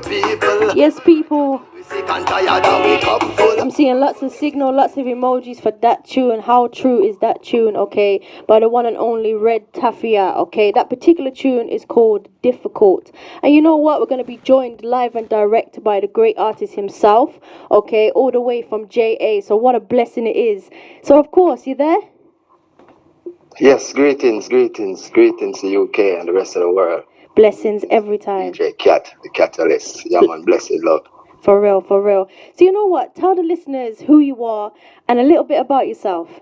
Yes, people. I'm seeing lots of signal, lots of emojis for that tune. How true is that tune, okay? By the one and only Red Tafya, okay? That particular tune is called Difficult. And you know what? We're going to be joined live and direct by the great artist himself, okay? All the way from JA. So what a blessing it is. So, of course, you there? Yes, greetings to UK and the rest of the world. Blessings every time. djkat, the Katalyst. Yeah, man, blessed love. For real, for real. So you know what? Tell the listeners who you are and a little bit about yourself.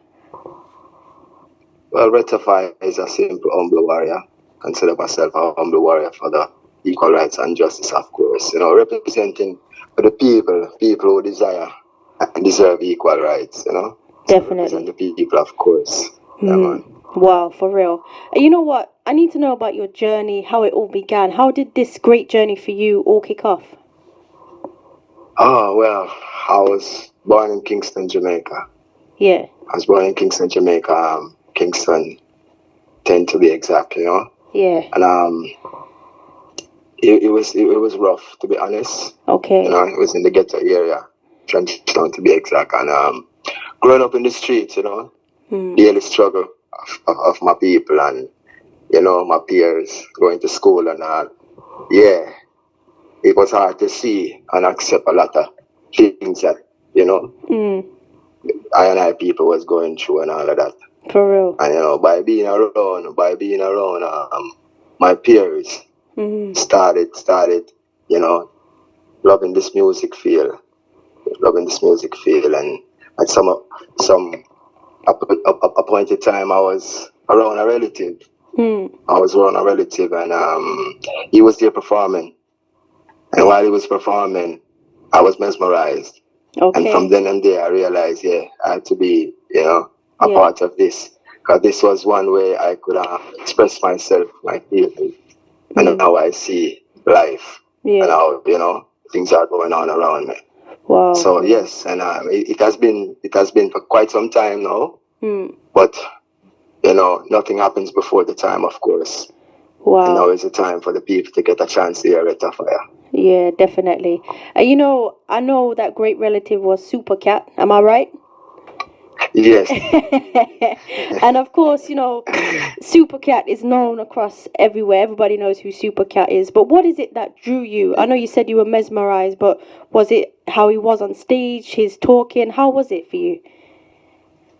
Well, Rectify is a simple, humble warrior. Consider myself a humble warrior for the equal rights and justice, of course. You know, representing for the people who desire and deserve equal rights, you know. Definitely. Represent the people, of course. Yeah, man. Wow, for real. You know what? I need to know about your journey, how it all began. How did this great journey for you all kick off? Oh, well, I was born in Kingston, Jamaica. Yeah. I was born in Kingston, Jamaica. Kingston 10 to be exact, you know. Yeah. And it was rough, to be honest. Okay. You know, it was in the ghetto area, Trenchtown to be exact. And growing up in the streets, you know, daily struggle of my people and, you know, my peers going to school and all. Yeah, it was hard to see and accept a lot of things that, you know, I people was going through and all of that. For real. And, you know, by being around my peers, started, you know, loving this music field, and at some appointed time I was around a relative. And he was there performing. And while he was performing, I was mesmerized. Okay. And from then and there, I realized, I had to be, you know, a part of this. Because this was one way I could express myself, my feelings, and how I see life, and how, you know, things are going on around me. Wow. So yes, and it has been for quite some time now. But you know, nothing happens before the time, of course. Wow. And now is the time for the people to get a chance to hear it of fire. Yeah, definitely. You know, I know that great relative was Super Cat. Am I right? Yes. And of course, you know, Super Cat is known across everywhere. Everybody knows who Super Cat is. But what is it that drew you? I know you said you were mesmerized, but was it how he was on stage, his talking? How was it for you?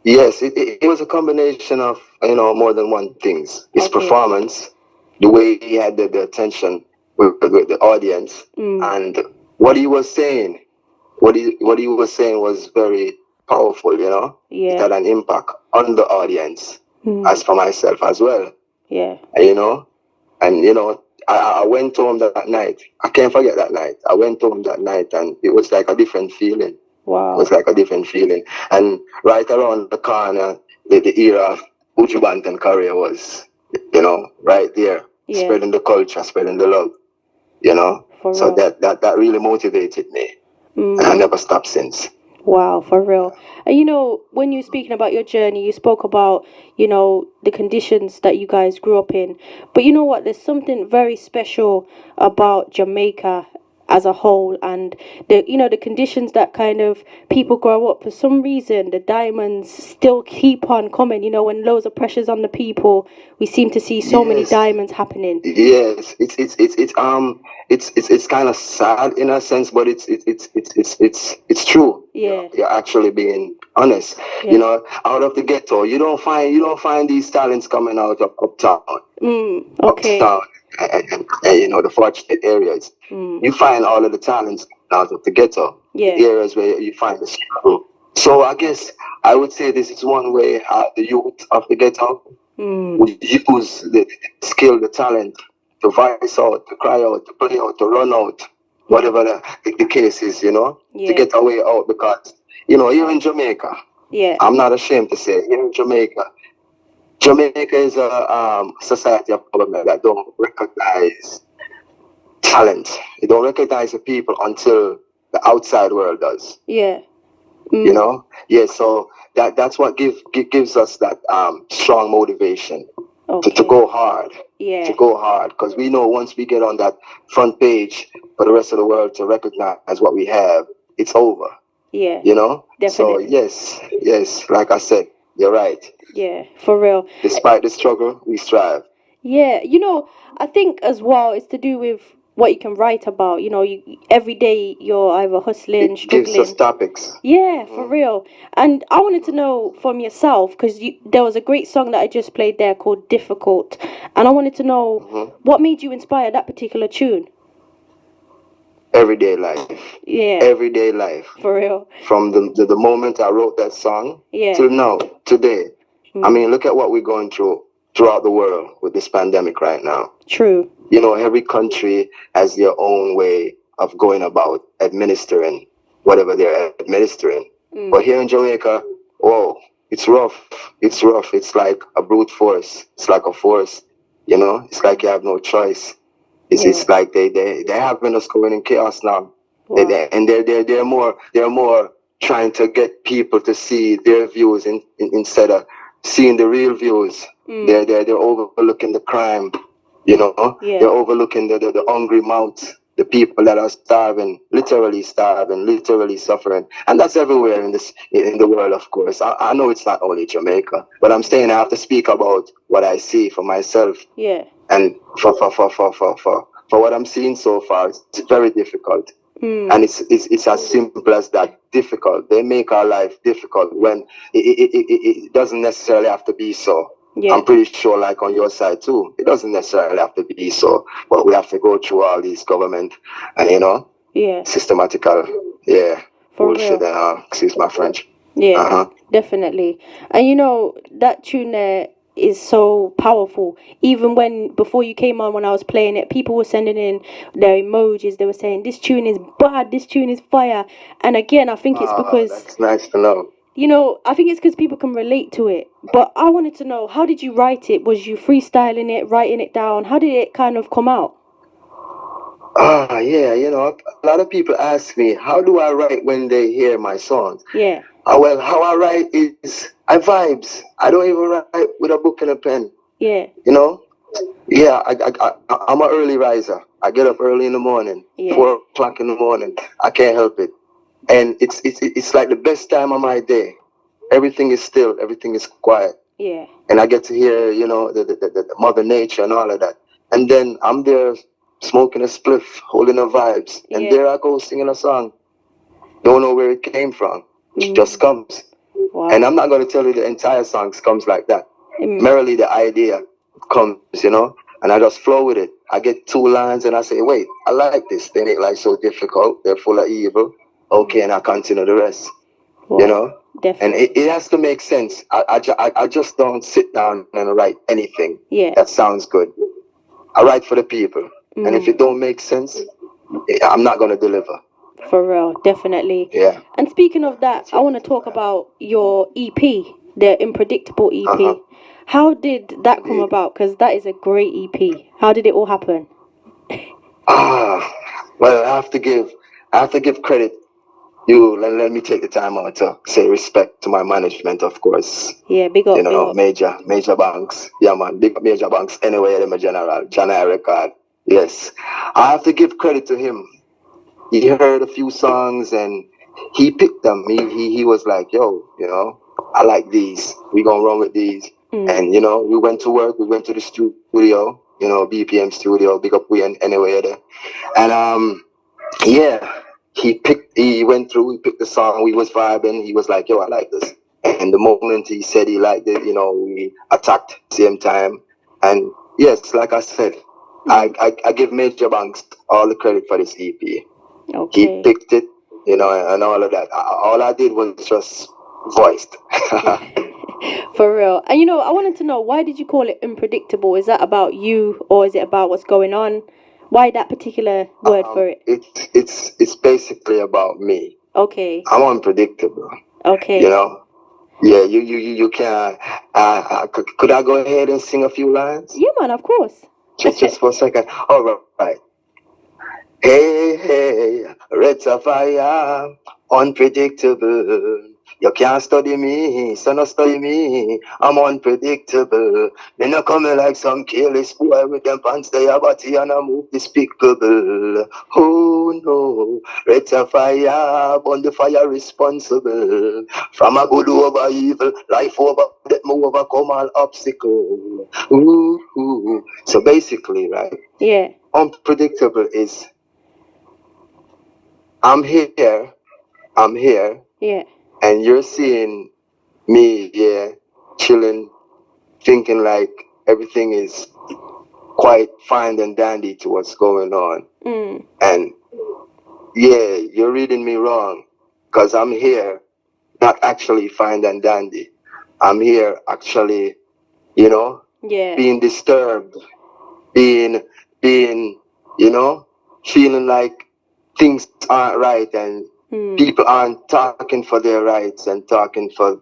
Yes, it was a combination of, you know, more than one things. His performance, the way he had the attention with the audience, and what he was saying. What he was saying was very powerful, you know. Yeah. It had an impact on the audience, as for myself as well. Yeah. And, you know, I went home that night. I can't forget that night. I went home that night, and it was like a different feeling. Wow. It was like a different feeling. And right around the corner, the era of Buju Banton career was, you know, right there, spreading the culture, spreading the love, you know. So that really motivated me. And I never stopped since. Wow, for real. And you know, when you're speaking about your journey, you spoke about, you know, the conditions that you guys grew up in. But you know what? There's something very special about Jamaica as a whole, and the conditions that kind of people grow up. For some reason, the diamonds still keep on coming. You know, when loads of pressures on the people, we seem to see so many diamonds happening. Yes, it's kind of sad in a sense, but it's true. Yeah, you're actually being honest. Yeah. You know, out of the ghetto, you don't find these talents coming out of uptown. Okay. Uptown. And you know, the fortunate areas, you find all of the talents out of the ghetto, the areas where you find the struggle. So I guess I would say this is one way the youth of the ghetto would use the skill, the talent to voice out, to cry out, to play out, to run out, whatever the case is, you know, to get away out. Because, you know, here in Jamaica, I'm not ashamed to say, here in Jamaica is a society of government that don't recognize talent. They don't recognize the people until the outside world does. Yeah. You know? Yeah, so that's what gives us that strong motivation. to go hard. To go hard, because we know once we get on that front page for the rest of the world to recognize what we have, it's over. Yeah. You know? Definitely. So yes, like I said, you're right. Yeah, for real. Despite the struggle, we strive. Yeah, I think as well it's to do with what you can write about. Every day you're either hustling, struggling. Gives us topics. Yeah, for real. And I wanted to know from yourself, because there was a great song that I just played there called Difficult. And I wanted to know what made you inspire that particular tune? Everyday life. Yeah. Everyday life. For real. From the moment I wrote that song till now, today. I mean, look at what we're going through throughout the world with this pandemic right now. True. Every country has their own way of going about administering whatever they're administering. But here in Jamaica, whoa, it's rough. It's rough. It's like a brute force. It's like a force. It's like you have no choice. It's like they're having us going in chaos now. Wow. They're more trying to get people to see their views instead of seeing the real views. They're overlooking the crime. They're overlooking the hungry mouths, the people that are starving, literally suffering, and that's everywhere in the world, of course. I know it's not only Jamaica, but I'm saying I have to speak about what I see for myself. Yeah. And for what I'm seeing so far, it's very difficult. And it's as simple as that. Difficult. They make our life difficult when it doesn't necessarily have to be so. Yeah. I'm pretty sure, like on your side too, it doesn't necessarily have to be so, but we have to go through all these government and systematical, for bullshit. real. Excuse my French. Yeah, definitely. And that tune there is so powerful. Even before you came on, when I was playing it, people were sending in their emojis. They were saying, this tune is bad, this tune is fire. And again, I think it's because that's nice to know. I think it's because people can relate to it. But I wanted to know, how did you write it? Was you freestyling it, writing it down? How did it kind of come out? Yeah, a lot of people ask me, how do I write when they hear my songs? Yeah. Well, how I write is I vibes. I don't even write with a book and a pen. Yeah. Yeah, I'm an early riser. I get up early in the morning, 4 o'clock in the morning. I can't help it. And it's like the best time of my day. Everything is still, everything is quiet. Yeah. And I get to hear, the Mother Nature and all of that. And then I'm there smoking a spliff, holding the vibes. And there I go singing a song. Don't know where it came from. It just comes. Wow. And I'm not going to tell you the entire song comes like that. Merely the idea comes, and I just flow with it. I get 2 lines and I say, wait, I like this. They make life so difficult. They're full of evil. Okay, and I continue the rest. Wow. Definitely. And it has to make sense. I just don't sit down and write anything that sounds good. I write for the people. And if it don't make sense, I'm not going to deliver. For real, definitely. Yeah. And speaking of that, I want to talk about your EP, the Unpredictable EP. How did that come about? Because that is a great EP. How did it all happen? Well, I have to give credit. Let me take the time out to say respect to my management, of course. Yeah, big up. Big up. Major banks. Yeah, man, big major banks. Anyway, I'm a general. Channel Record. Yes, I have to give credit to him. He heard a few songs and he picked them. He was like, yo, I like these. We gonna run with these. And we went to work. We went to the studio. BPM studio. Big up we anyway there. And he went through. He picked the song. We was vibing. He was like, yo, I like this. And the moment he said he liked it, we attacked same time. And yes, like I said, I give Major Banks all the credit for this EP. Okay. He picked it, and all of that. All I did was just voiced. For real. And I wanted to know, why did you call it Unpredictable? Is that about you, or is it about what's going on? Why that particular word for it? It's basically about me. Okay. I'm unpredictable. Okay. Yeah, you can. Could I go ahead and sing a few lines? Yeah, man, of course. Just for a second. All right. Hey, red sapphire, unpredictable. You can't study me, so no study me. I'm unpredictable. They not coming like some careless boy with them pants they have body and I move despicable. Oh no, red fire, burn the fire responsible. From a good over evil, life over, let me overcome all obstacle. Ooh. So basically, right? Yeah. Unpredictable is I'm here, Yeah. and you're seeing me, chilling, thinking like everything is quite fine and dandy to what's going on. And yeah, you're reading me wrong, because I'm here not actually fine and dandy. I'm here actually, being disturbed, being, feeling like things aren't right and people aren't talking for their rights and talking for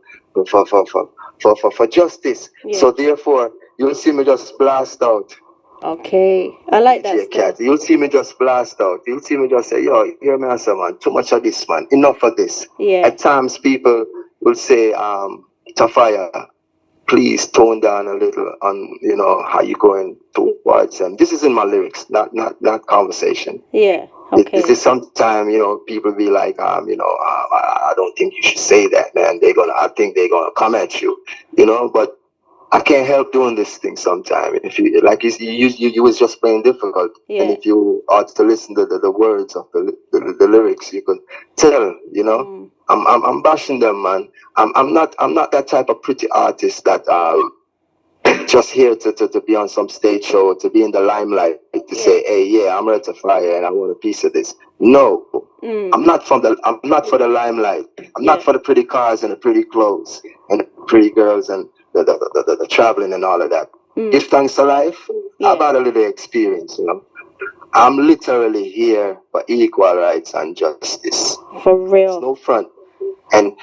justice. Yeah. So therefore, you'll see me just blast out. Okay, I like that Kat. stuff. You'll see me just blast out. You'll see me just say, yo, hear me answer, man. Too much of this, man. Enough of this. Yeah. At times, people will say, Tafya, please tone down a little on, how you going towards them. This is in my lyrics, not conversation. Yeah. Okay. This is sometime, people be like, I don't think you should say that, man. I think they're gonna come at you, but I can't help doing this thing sometime. If you like, you was just playing difficult, and if you ought to listen to the words of the lyrics, you could tell. I'm bashing them, man. I'm not that type of pretty artist that just here to be on some stage show, to be in the limelight, to say, hey, yeah, I'm ready to fire and I want a piece of this. No, I'm not for the limelight. I'm not for the pretty cars and the pretty clothes and the pretty girls and the traveling and all of that. Give thanks to life. How about a little experience, I'm literally here for equal rights and justice. For real. It's no front. And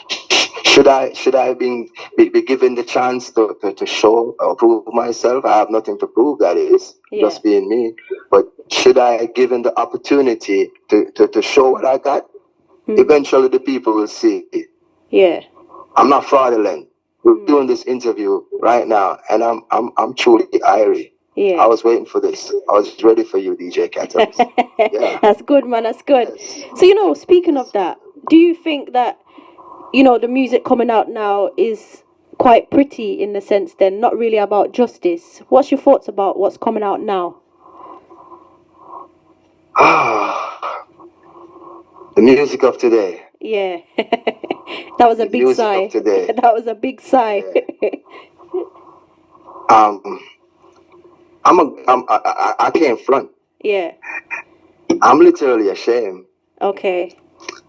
should I be given the chance to show or prove myself? I have nothing to prove, that is, just being me. But should I given the opportunity to show what I got? Eventually the people will see it. Yeah. I'm not fraudulent. We're doing this interview right now, and I'm truly irie. Yeah. I was waiting for this. I was ready for you, DJ Katalyst. Yeah. That's good, man. That's good. Yes. So, speaking of that, do you think that, the music coming out now is quite pretty in the sense then, not really about justice? What's your thoughts about what's coming out now? The music of today. Yeah. That was a big sigh. That was a big sigh. Yeah. I can't front. Yeah. I'm literally ashamed. Okay.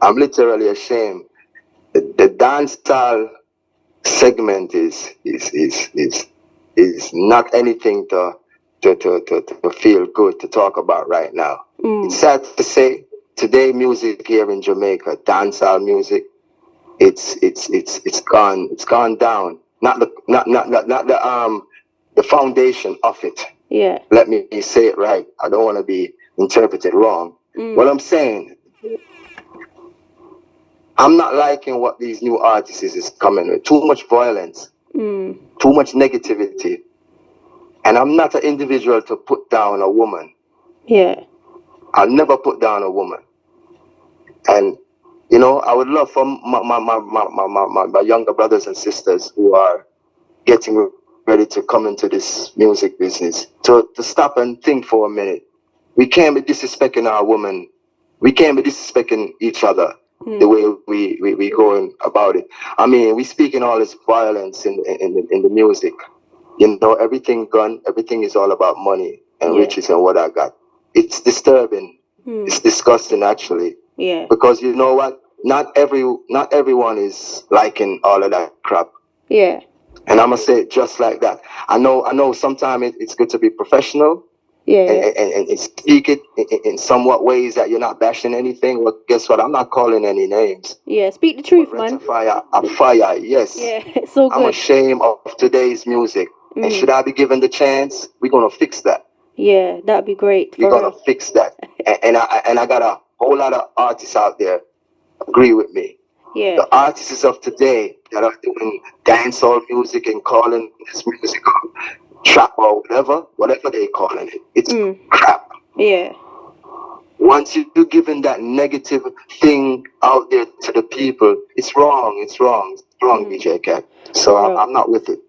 I'm literally ashamed. The dancehall segment is not anything to feel good to talk about right now. It's sad to say, today music here in Jamaica, dancehall music, it's gone down. Not the foundation of it. Yeah. Let me say it right. I don't want to be interpreted wrong. What I'm saying, I'm not liking what these new artists is coming with. Too much violence, too much negativity. And I'm not an individual to put down a woman. Yeah. I'll never put down a woman. And, I would love for my younger brothers and sisters who are getting ready to come into this music business to stop and think for a minute. We can't be disrespecting our women. We can't be disrespecting each other the way we going about it. I mean, we speaking all this violence in the music. Everything gone. Everything is all about money and riches and what I got. It's disturbing. It's disgusting, actually. Yeah. Because you know what? Not everyone is liking all of that crap. Yeah. And I'm gonna say it just like that. I know. Sometimes it's good to be professional. Yeah. And speak it in somewhat ways that you're not bashing anything. Well, guess what? I'm not calling any names. Yeah, speak the truth, man. A fire, yes. Yeah, it's so good. I'm ashamed of today's music. And should I be given the chance, we're gonna fix that. Yeah, that'd be great. We're gonna fix that. And I got a whole lot of artists out there agree with me. Yeah. The artists of today that are doing dancehall music and calling this music trap or whatever they calling it, it's crap. Yeah. Once you're giving that negative thing out there to the people, it's wrong. It's wrong. It's wrong, DJ Kat. So I'm not with it.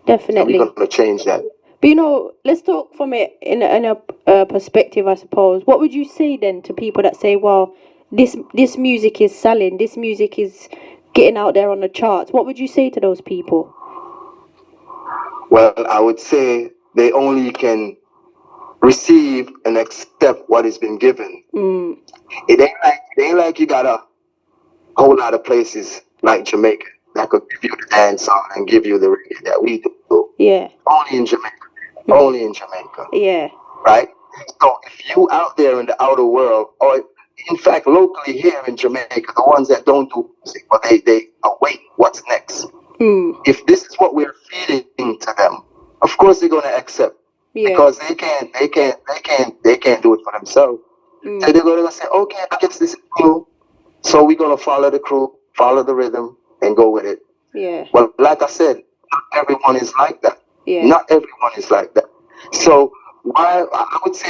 Definitely. And we're gonna change that. But you know, let's talk from it in a perspective, I suppose. What would you say then to people that say, "Well, this music is selling. This music is getting out there on the charts." What would you say to those people? Well, I would say they only can receive and accept what has been given. It ain't like you got a whole lot of places like Jamaica that could give you the dance song and give you the reggae that we do. Yeah. Only in Jamaica. Only in Jamaica. Yeah. Right? So if you out there in the outer world, or in fact locally here in Jamaica, the ones that don't do music, but they await what's next. If this is what we're feeding to them, of course they're gonna accept. Yeah. Because they can't do it for themselves. So they're gonna say, okay, I guess this is new. So we're gonna follow the crew, follow the rhythm, and go with it. Yeah. Well, like I said, not everyone is like that. Yeah. Not everyone is like that. So why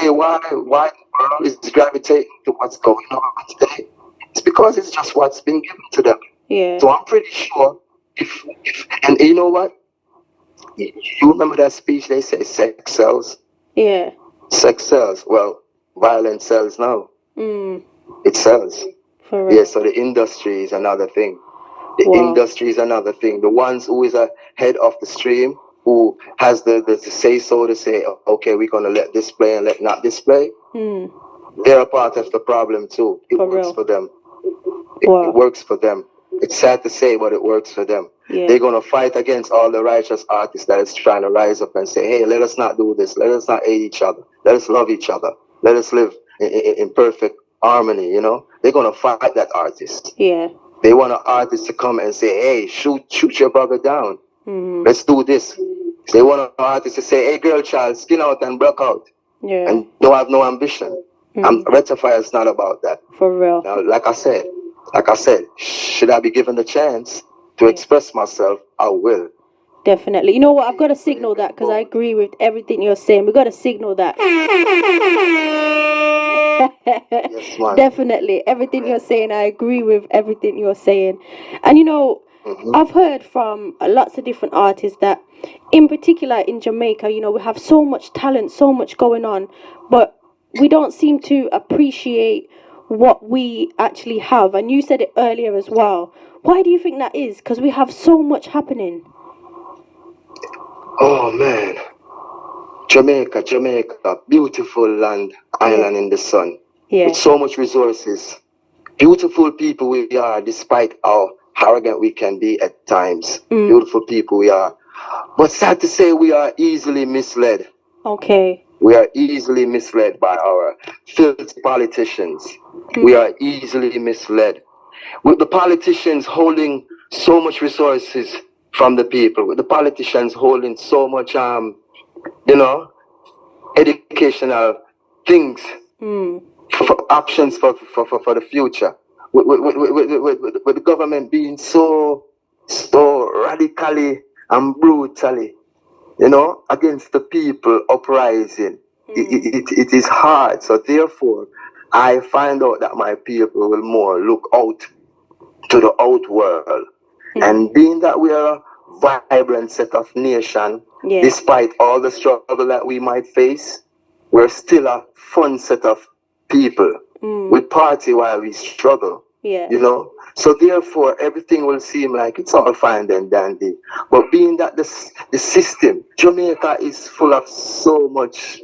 the world is gravitating to what's going on today? It's because it's just what's been given to them. Yeah. So I'm pretty sure if and you know what? You remember that speech they say sex sells? Yeah. Sex sells. Well, violence sells now. It sells. For real. Yeah, so the industry is another thing. The industry is another thing. The ones who is ahead of the stream, who has the say so to say, okay, we're gonna let this play and let not this play. They're a part of the problem too. It works for them. It works for them. It's sad to say, but it works for them. Yeah. They're gonna fight against all the righteous artists that is trying to rise up and say, hey, let us not do this. Let us not hate each other. Let us love each other. Let us live in perfect harmony. You know, they're gonna fight that artist. Yeah. They want an artist to come and say, hey, shoot your brother down. Let's do this. They want an artist to say, hey, girl child, skin out and block out. Yeah. And don't have no ambition. Rectifier is not about that. For real. Now, like I said, should I be given the chance to express myself? I will. Definitely. You know what? I've got to signal that because I agree with everything you're saying. We've got to signal that. Yes, man. Definitely. Everything you're saying, I agree with everything you're saying. And you know, I've heard from lots of different artists that, in particular in Jamaica, you know, we have so much talent, so much going on, but we don't seem to appreciate what we actually have. And you said it earlier as well. Why do you think that is? Because we have so much happening. Oh man, Jamaica, beautiful land, island in the sun, with so much resources. Beautiful people we are, despite how arrogant we can be at times. Beautiful people we are. But sad to say, we are easily misled. Okay. We are easily misled by our filthy politicians. We are easily misled. With the politicians holding so much resources from the people, with the politicians holding so much, educational things, for options for the future. With the government being so radically and brutally, against the people uprising. It is hard. So therefore, I find out that my people will more look out to the out world. And being that we are a vibrant set of nation, despite all the struggle that we might face, we're still a fun set of people. We party while we struggle. So therefore everything will seem like it's all fine and dandy. But being that the system, Jamaica is full of so much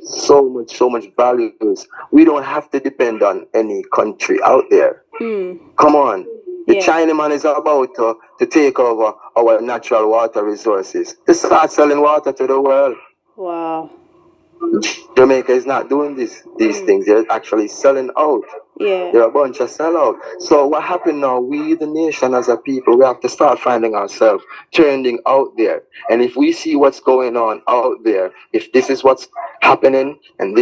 values. We don't have to depend on any country out there. Come on. The Chinaman is about to take over our natural water resources. To start selling water to the world. Wow. Jamaica is not doing these things. They're actually selling out. Yeah. They're a bunch of sellouts. So what happened now? We, the nation, as a people, we have to start finding ourselves turning out there. And if we see what's going on out there, if this is what's happening and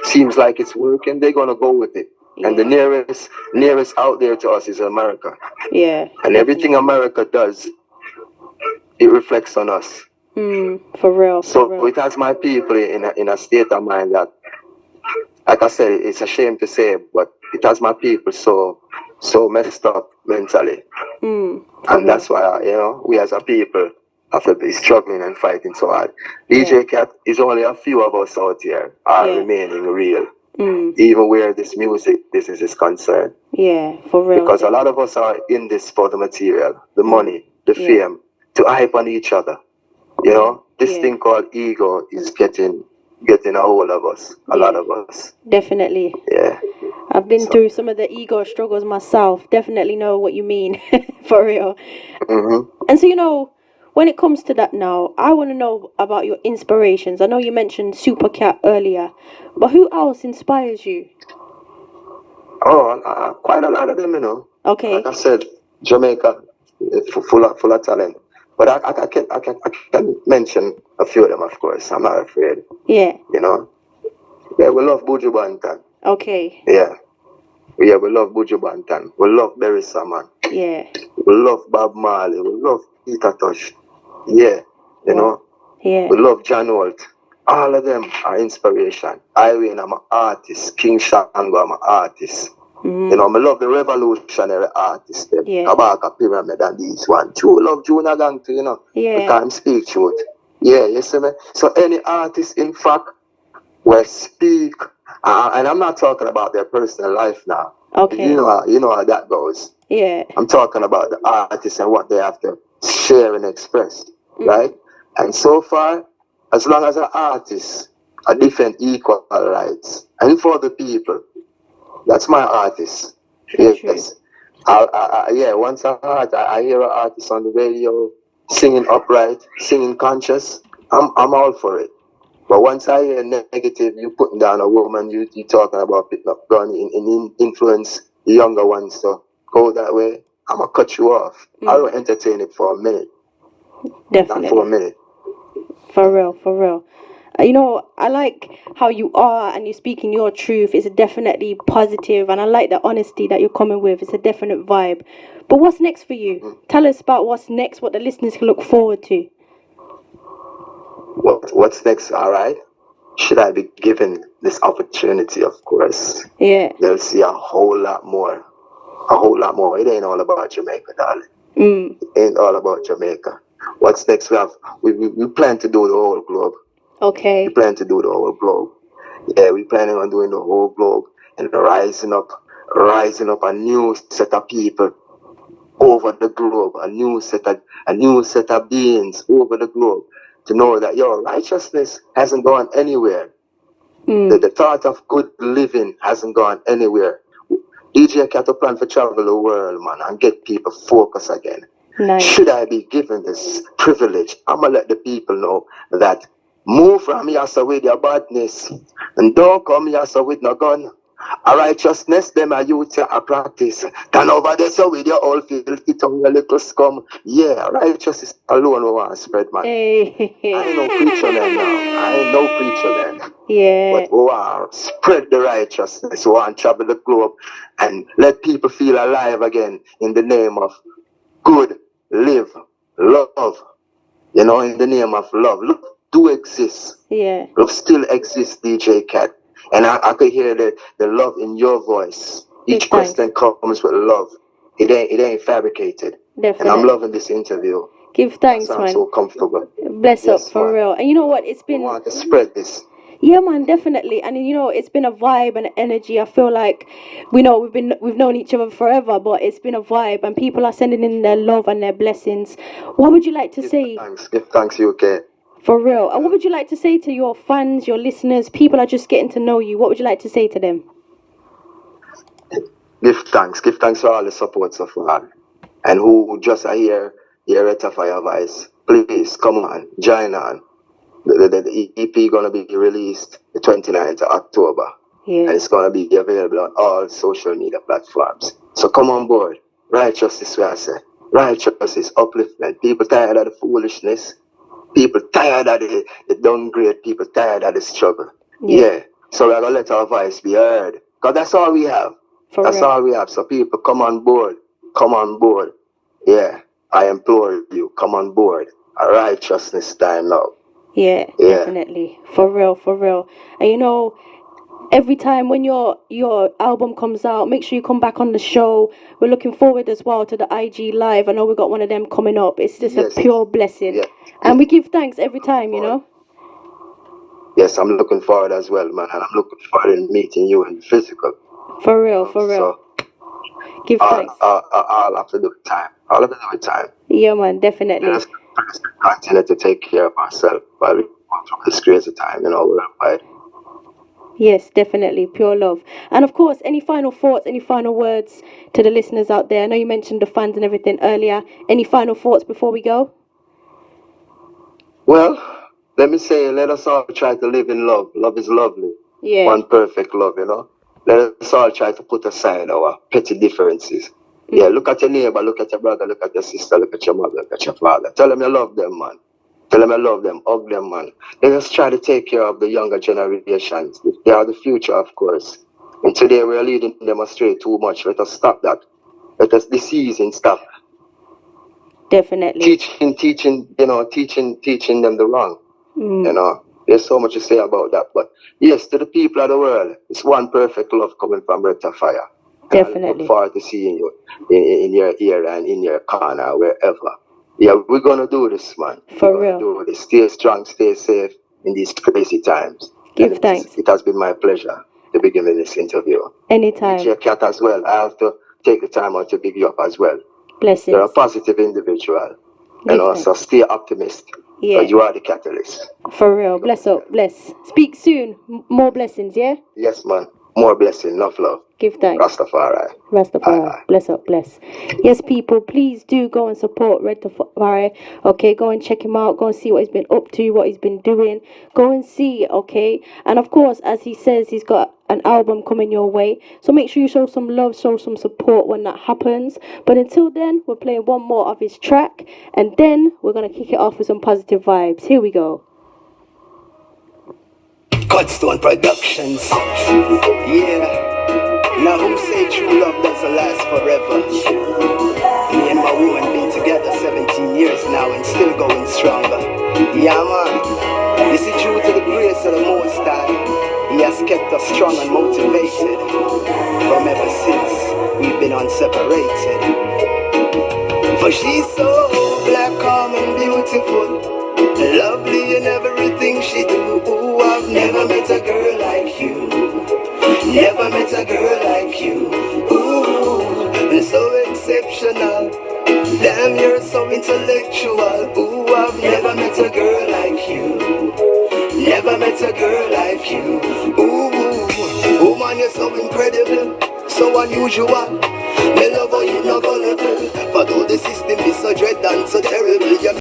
seems like it's working, they're gonna go with it. And the nearest out there to us is America. Yeah. And everything America does, it reflects on us. For real. So it has my people in a state of mind that, like I said, it's a shame to say, but it has my people so messed up mentally. And that's why, we as a people have to be struggling and fighting so hard. djkat is only a few of us out here are remaining real. Even where this music business is concerned. Yeah, for real. Because a lot of us are in this for the material, the money, the fame, to hype on each other. You know, this thing called ego is getting a hold of us, a lot of us. Definitely. Yeah. I've been through some of the ego struggles myself. Definitely know what you mean, for real. And so, when it comes to that now, I want to know about your inspirations. I know you mentioned Supercat earlier, but who else inspires you? Oh, quite a lot of them, Okay. Like I said, Jamaica, full of talent. But I can mention a few of them, of course. I'm not afraid. Yeah. Yeah, we love Buju Banton. Okay. Yeah. Yeah, we love Buju Banton. We love Berry Saman. Yeah. We love Bob Marley. We love Katalyst. Yeah. Yeah. We love John Holt. All of them are inspiration. Irene, I'm an artist. King Shango, I'm an artist. I love the revolutionary artists. Yeah. Kabaka Pyramid and these one. True love Junior Gang too, Yeah. We can't speak truth. Yeah, you see me? So any artist, in fact, will speak, and I'm not talking about their personal life now. Okay. You know how that goes. Yeah. I'm talking about the artists and what they have to share and express, right? And so far, as long as an artist are defend equal rights and for the people, that's my artist. Yes. Once I hear an artist on the radio singing upright, singing conscious, I'm all for it. But once I hear negative, you putting down a woman, you talking about picking up gun in influence the younger ones to go that way, I'm gonna cut you off. I don't entertain it for a minute. Definitely. Not for a minute. For real. I like how you are and you're speaking your truth. It's definitely positive, and I like the honesty that you're coming with. It's a definite vibe. But what's next for you? Tell us about what's next, what the listeners can look forward to. What's next? All right. Should I be given this opportunity? Of course. Yeah. They'll see a whole lot more. It ain't all about Jamaica, darling. It ain't all about Jamaica. What's next? We plan to do the whole globe. Okay. We plan to do the whole globe. Yeah, we planning on doing the whole globe and rising up a new set of people over the globe, a new set of beings over the globe, to know that your righteousness hasn't gone anywhere. The thought of good living hasn't gone anywhere. djkat plan for travel the world, man, and get people focused again. Nice. Should I be given this privilege, I'm gonna let the people know that move from here so with your badness and don't come here so with no gun. A righteousness them are youth a practice. Turn over there so with your old filthy tongue, your little scum. Yeah, righteousness alone we want to spread, man. Hey. I ain't no preacher man now. I ain't no preacher man. Yeah. But we want to spread the righteousness. We want to travel the globe and let people feel alive again in the name of good, live, love. In the name of love. Love do exist. Yeah. Love still exists, djkat. And I could hear the love in your voice. Each question comes with love. It ain't fabricated. Definitely. And I'm loving this interview. Give thanks, man. I'm so comfortable. Bless up, for man. real. And you know what? It's been... We want to spread this. Yeah, man, definitely. And it's been a vibe and energy. I feel like we've known each other forever, but it's been a vibe, and people are sending in their love and their blessings. What would you like to say? Give thanks, UK. For real. And what would you like to say to your fans, your listeners? People are just getting to know you. What would you like to say to them? Give thanks for all the support so far, and who just are here at Tafya voice. Please come on, join on. The EP gonna be released the 29th of October. Yeah. And it's gonna be available on all social media platforms. So come on board. Righteousness, where I say. Righteousness, upliftment. People tired of the foolishness. People tired of the downgrade. People tired of the struggle. Yeah. So we're gonna let our voice be heard. Because that's all we have. That's all we have. So people, come on board. Come on board. Yeah, I implore you, come on board. A righteousness time now. Yeah, definitely. For real. And you know, every time when your album comes out, make sure you come back on the show. We're looking forward as well to the IG live. I know we got one of them coming up. It's just a pure blessing. Yeah. And we give thanks every time, you know. Yes, I'm looking forward as well, man. And I'm looking forward to meeting you in physical. For real. So, give thanks. I'll have to do it time. I'll have to do it time. Yeah, man, definitely. Let's continue to take care of ourselves while we go through this crazy time, you know, worldwide. Yes, definitely. Pure love. And of course, any final thoughts, any final words to the listeners out there? I know you mentioned the fans and everything earlier. Any final thoughts before we go? Well, let me say, let us all try to live in love. Love is lovely. Yeah. One perfect love, you know. Let us all try to put aside our petty differences. Yeah, look at your neighbor, look at your brother, look at your sister, look at your mother, look at your father. Tell them you love them, man. Tell them I love them, hug them, man. Let us try to take care of the younger generations. They are the future, of course. And today we are leading them astray too much. Let us stop that. Let us deceive and stop. Definitely. Teaching them the wrong. You know, there's so much to say about that. But yes, to the people of the world, it's one perfect love coming from Tafya. Definitely. I look forward to seeing you in your ear and in your corner, wherever. Yeah, we're gonna do this, man. For real. Do this. Stay strong, stay safe in these crazy times. Give thanks. It has been my pleasure to be giving this interview. Anytime. djkat as well. I have to take the time out to big you up as well. Blessings. You're a positive individual. And also stay optimistic. Yeah. You are the catalyst. For real. Bless up. Bless. Speak soon. More blessings, yeah? Yes, man. More blessing. Enough love. Give thanks. Rastafari. Bless up, bless. Yes, people, please do go and support Rastafari. Okay, go and check him out. Go and see what he's been up to, what he's been doing. Go and see, okay? And of course, as he says, he's got an album coming your way. So make sure you show some love, show some support when that happens. But until then, we're playing one more of his track. And then we're going to kick it off with some positive vibes. Here we go. Cutstone Productions. Yeah. Now who say true love doesn't last forever? Me and my woman been together 17 years now and still going stronger. Yeah, man. This is due to the grace of the Most High. He has kept us strong and motivated. From ever since we've been unseparated. For she's so black, calm and beautiful, lovely in everything she do. Ooh, I've never met a girl like you. Never met a girl like you. Ooh, so exceptional. Damn, you're so intellectual. Ooh, I've never met a girl like you. Never met a girl like you. Ooh, man, you're so incredible, so unusual. Me love how you no gullible, but all the system is so dread and so terrible.